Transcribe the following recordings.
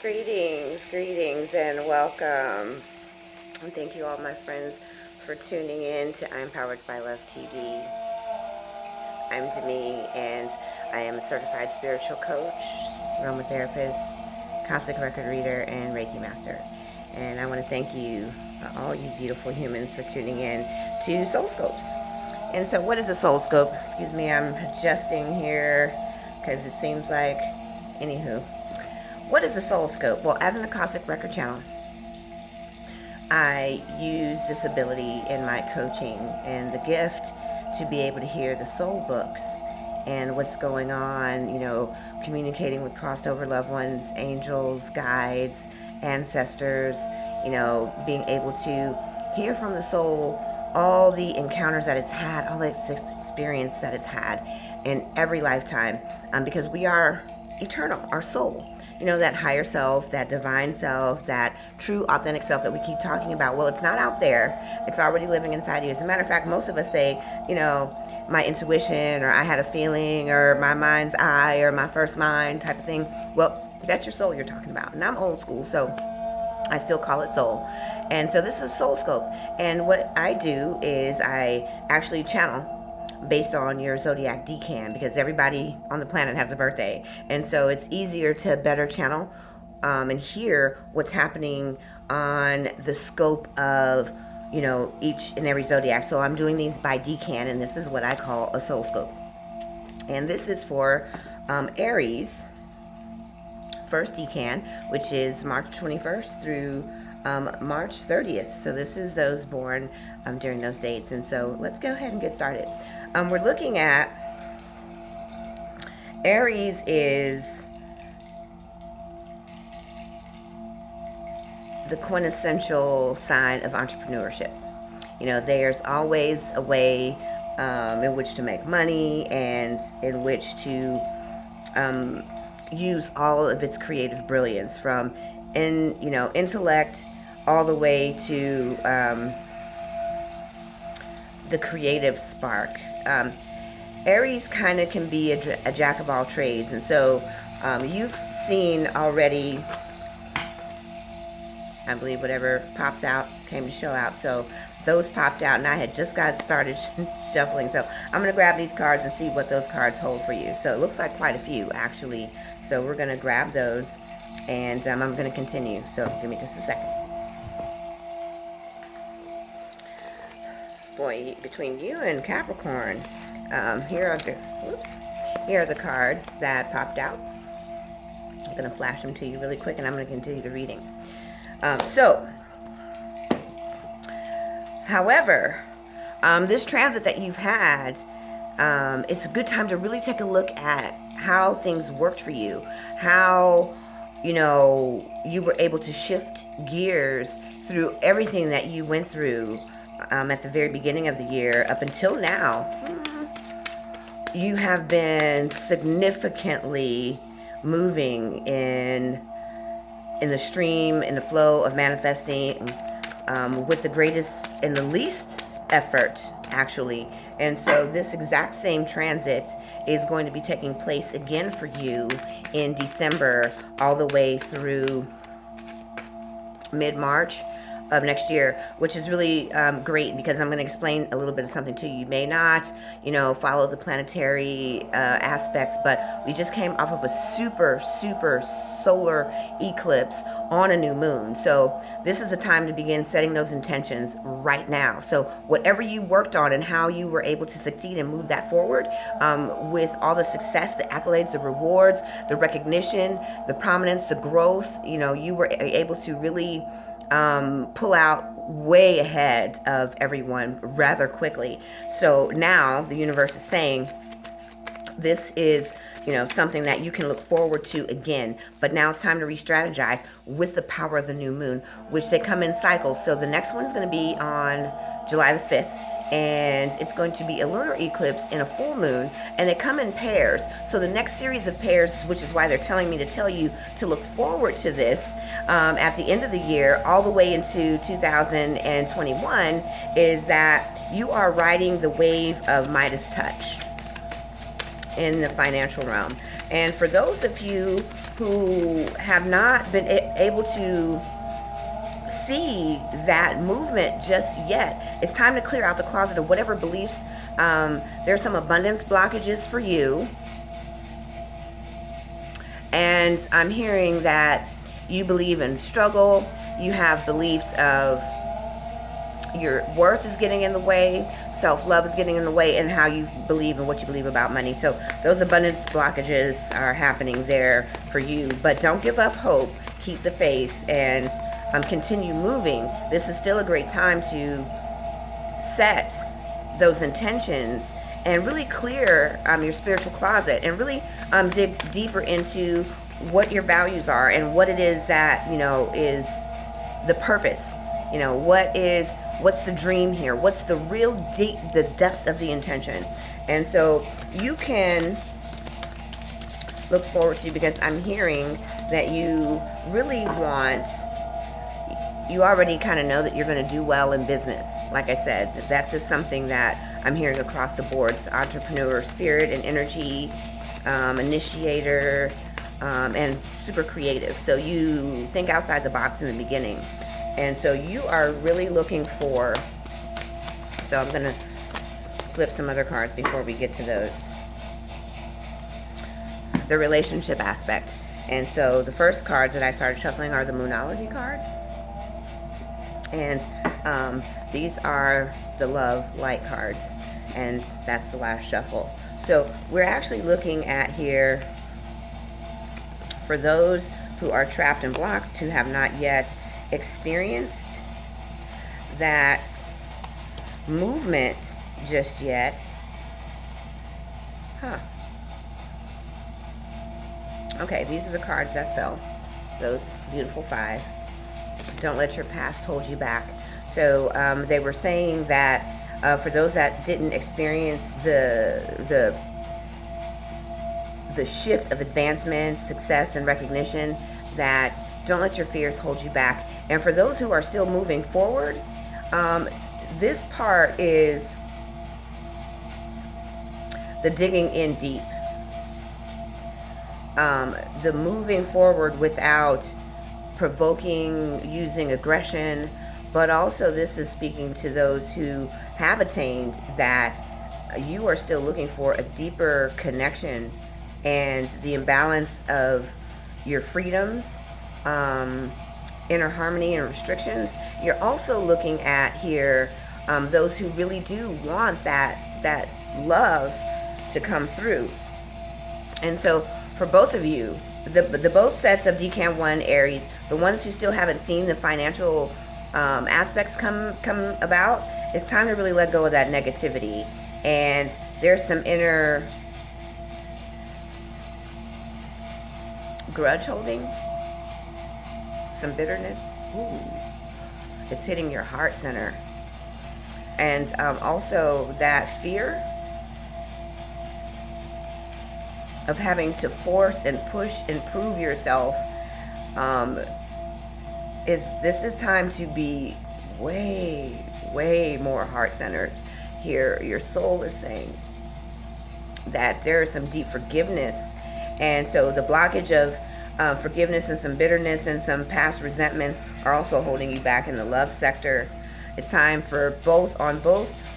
Greetings, and welcome. And thank you all my friends for tuning in to I'm Powered by Love TV. I'm Demi, and I am a certified spiritual coach, aromatherapist, Akashic record reader, and Reiki master. And I want to thank you, all you beautiful humans, for tuning in to SOULSCOPEs. And so what is a SOULSCOPE? Excuse me, I'm adjusting here because it seems like, anywho. What is a SOULSCOPE? Well, as an Akashic record channel, I use this ability in my coaching and the gift to be able to hear the soul books and what's going on, communicating with crossover loved ones, angels, guides, ancestors, being able to hear from the soul all the encounters that it's had, all the experience that it's had in every lifetime, because we are eternal, our soul. That higher self, that divine self, that true authentic self that we keep talking about. Well, it's not out there. It's already living inside you. As a matter of fact, most of us say, my intuition, or I had a feeling, or my mind's eye, or my first mind type of thing. Well, that's your soul you're talking about. And I'm old school, so I still call it soul. And so this is SOULSCOPE. And what I do is I actually channel based on your zodiac Decan, because everybody on the planet has a birthday, and so it's easier to better channel and hear what's happening on the scope of each and every zodiac. So I'm doing these by Decan, and this is what I call a SOULSCOPE. And this is for Aries first Decan, which is March 21st through March 30th. So this is those born during those dates. And so let's go ahead and get started. We're looking at Aries is the quintessential sign of entrepreneurship. There's always a way in which to make money and in which to use all of its creative brilliance, from intellect all the way to the creative spark. Aries kind of can be a jack of all trades, and so you've seen already, I believe, whatever pops out came to show out. So those popped out, and I had just got started shuffling. So I'm going to grab these cards and see what those cards hold for you. So it looks like quite a few, actually. So we're going to grab those, and I'm going to continue. So give me just a second. Boy, between you and Capricorn, here are the cards that popped out. I'm going to flash them to you really quick, and I'm going to continue the reading. However, this transit that you've had, it's a good time to really take a look at how things worked for you, how you were able to shift gears through everything that you went through at the very beginning of the year up until now. You have been significantly moving in the stream, in the flow of manifesting, with the greatest and the least effort, actually. And so this exact same transit is going to be taking place again for you in December, all the way through mid-March of next year, which is really great, because I'm going to explain a little bit of something to you. You may not, follow the planetary aspects, but we just came off of a super solar eclipse on a new moon. So this is a time to begin setting those intentions right now. So whatever you worked on and how you were able to succeed and move that forward, with all the success, the accolades, the rewards, the recognition, the prominence, the growth, you were able to really pull out way ahead of everyone rather quickly. So now the universe is saying this is something that you can look forward to again, but now it's time to re-strategize with the power of the new moon, which they come in cycles. So the next one is going to be on July the 5th, and it's going to be a lunar eclipse in a full moon, and they come in pairs. So the next series of pairs, which is why they're telling me to tell you to look forward to this at the end of the year all the way into 2021, is that you are riding the wave of Midas touch in the financial realm. And for those of you who have not been able to see that movement just yet. It's time to clear out the closet of whatever beliefs. There's some abundance blockages for you. And I'm hearing that you believe in struggle. You have beliefs of your worth is getting in the way, self-love is getting in the way, and how you believe and what you believe about money. So those abundance blockages are happening there for you. But don't give up hope. Keep the faith and continue moving. This is still a great time to set those intentions and really clear your spiritual closet and really dig deeper into what your values are and what it is that, is the purpose. What's the dream here? What's the real the depth of the intention? And so you can look forward to, because I'm hearing that you really you already kind of know that you're going to do well in business. Like I said, that's just something that I'm hearing across the boards. Entrepreneur spirit and energy, initiator, and super creative. So you think outside the box in the beginning. And so you are really looking for, so I'm going to flip some other cards before we get to those. The relationship aspect. And so the first cards that I started shuffling are the Moonology cards. And these are the love light cards. And that's the last shuffle. So we're actually looking at here for those who are trapped and blocked, who have not yet experienced that movement just yet. Okay, these are the cards that fell. Those beautiful 5. Don't let your past hold you back. So they were saying that for those that didn't experience the shift of advancement, success, and recognition, that don't let your fears hold you back. And for those who are still moving forward, this part is the digging in deep. The moving forward without provoking, using aggression, but also this is speaking to those who have attained that you are still looking for a deeper connection and the imbalance of your freedoms, inner harmony and restrictions. You're also looking at here those who really do want that love to come through. And so for both of you, the both sets of Decan 1 Aries, the ones who still haven't seen the financial aspects come about, it's time to really let go of that negativity. And there's some inner grudge holding, some bitterness. Ooh, it's hitting your heart center. And also that fear of having to force and push and prove yourself. This is time to be way more heart-centered here. Your soul is saying that there is some deep forgiveness. And so the blockage of forgiveness and some bitterness and some past resentments are also holding you back in the love sector. It's time for both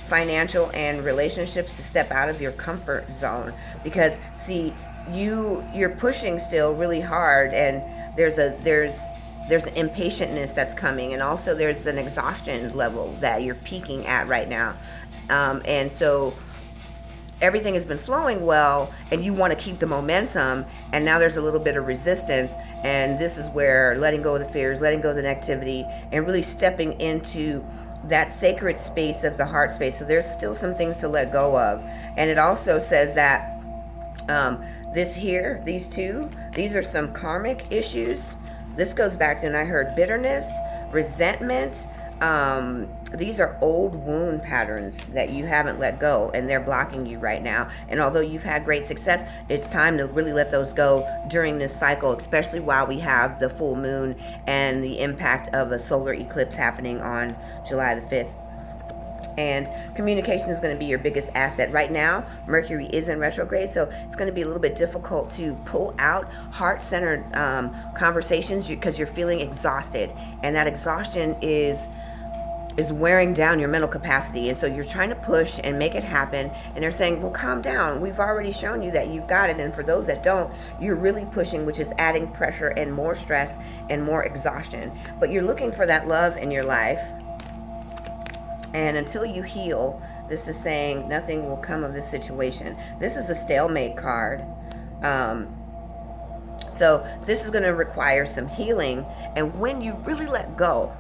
financial and relationships to step out of your comfort zone, because see, you're pushing still really hard, and there's an impatientness that's coming, and also there's an exhaustion level that you're peaking at right now. And so everything has been flowing well, and you want to keep the momentum, and now there's a little bit of resistance, and this is where letting go of the fears, letting go of the negativity, and really stepping into that sacred space of the heart space. So there's still some things to let go of. And it also says that these are some karmic issues. This goes back to, and I heard bitterness, resentment. These are old wound patterns that you haven't let go, and they're blocking you right now. And although you've had great success, it's time to really let those go during this cycle, especially while we have the full moon and the impact of a solar eclipse happening on July the 5th. And communication is going to be your biggest asset. Right now, Mercury is in retrograde, so it's going to be a little bit difficult to pull out heart-centered conversations because you're feeling exhausted. And that exhaustion is wearing down your mental capacity. And so you're trying to push and make it happen. And they're saying, well, calm down. We've already shown you that you've got it. And for those that don't, you're really pushing, which is adding pressure and more stress and more exhaustion. But you're looking for that love in your life. And until you heal, this is saying nothing will come of this situation. This is a stalemate card. So this is going to require some healing. And when you really let go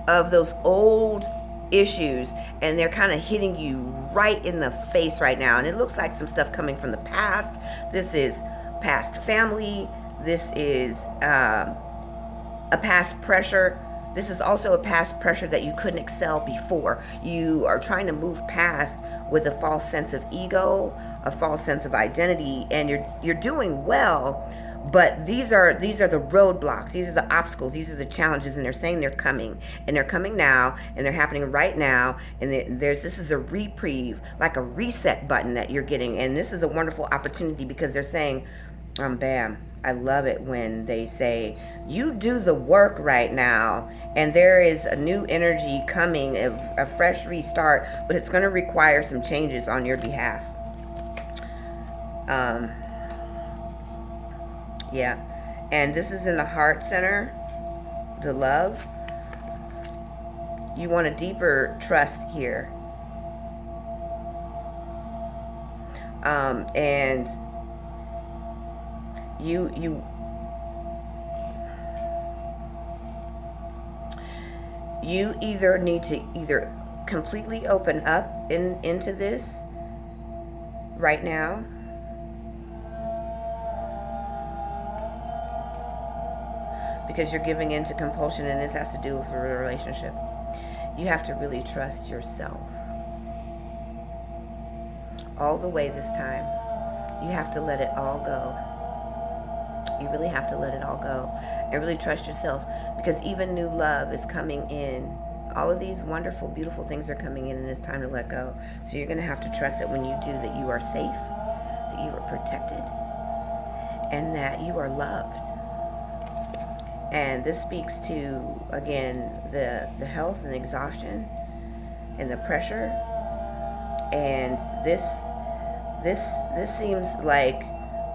of those old issues, and they're kind of hitting you right in the face right now, and it looks like some stuff coming from the past. This is past family. This is a past pressure. This is also a past pressure that you couldn't excel before. You are trying to move past with a false sense of ego, a false sense of identity, and you're doing well. But these are the roadblocks. These are the obstacles. These are the challenges, and they're saying they're coming, and they're coming now, and they're happening right now. And this is a reprieve, like a reset button that you're getting, and this is a wonderful opportunity because they're saying, bam. I love it when they say, you do the work right now, and there is a new energy coming, a fresh restart, but it's going to require some changes on your behalf. Yeah, and this is in the heart center, the love. You want a deeper trust here. And you either need to completely open up into this right now, because you're giving in to compulsion, and this has to do with a relationship. You have to really trust yourself all the way this time. You have to let it all go. You really have to let it all go and really trust yourself, because even new love is coming in. All of these wonderful, beautiful things are coming in, and it's time to let go. So you're going to have to trust that when you do, that you are safe, that you are protected, and that you are loved. And this speaks to, again, the health and exhaustion and the pressure. And this seems like,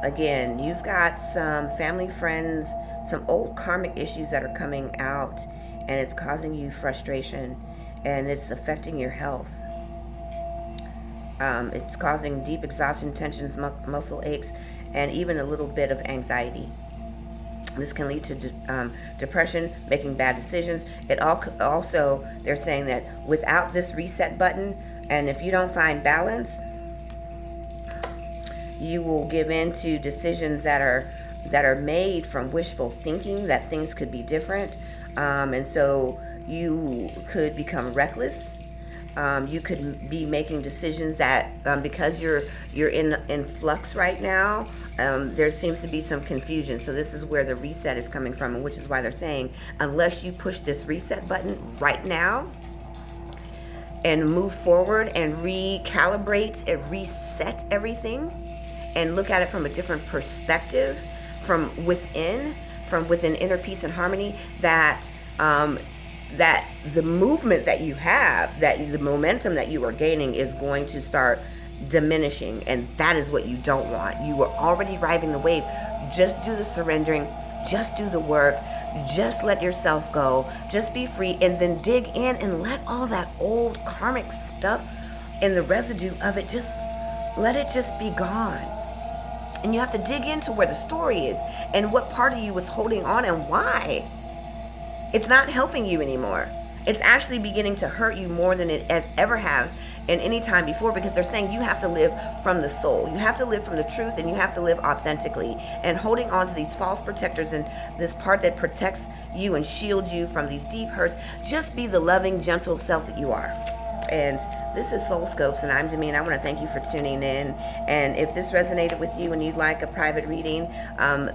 again, you've got some family, friends, some old karmic issues that are coming out, and it's causing you frustration, and it's affecting your health. It's causing deep exhaustion, tensions, muscle aches, and even a little bit of anxiety. This can lead to depression, making bad decisions. It also, they're saying that without this reset button, and if you don't find balance, you will give in to decisions that are made from wishful thinking that things could be different, and so you could become reckless. You could be making decisions that because you're in flux right now. There seems to be some confusion. So this is where the reset is coming from, and which is why they're saying, unless you push this reset button right now and move forward and recalibrate and reset everything and look at it from a different perspective, from within inner peace and harmony, that the movement that you have, that the momentum that you are gaining is going to start diminishing, and that is what you don't want. You are already riding the wave. Just do the surrendering, just do the work, just let yourself go, just be free, and then dig in and let all that old karmic stuff and the residue of it, just let it just be gone. And you have to dig into where the story is and what part of you was holding on and why. It's not helping you anymore. It's actually beginning to hurt you more than it has ever has in any time before, because they're saying you have to live from the soul. You have to live from the truth, and you have to live authentically. And holding on to these false protectors and this part that protects you and shields you from these deep hurts, just be the loving, gentle self that you are. And this is SOULSCOPES, and I'm Decan. I want to thank you for tuning in. And if this resonated with you and you'd like a private reading,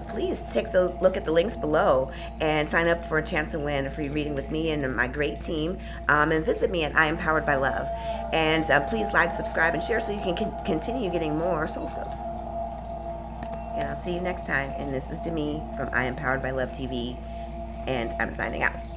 please take a look at the links below and sign up for a chance to win a free reading with me and my great team. And visit me at I Am Powered by Love. And please like, subscribe, and share so you can continue getting more SOULSCOPES. And I'll see you next time. And this is Demi from I Am Powered by Love TV. And I'm signing out.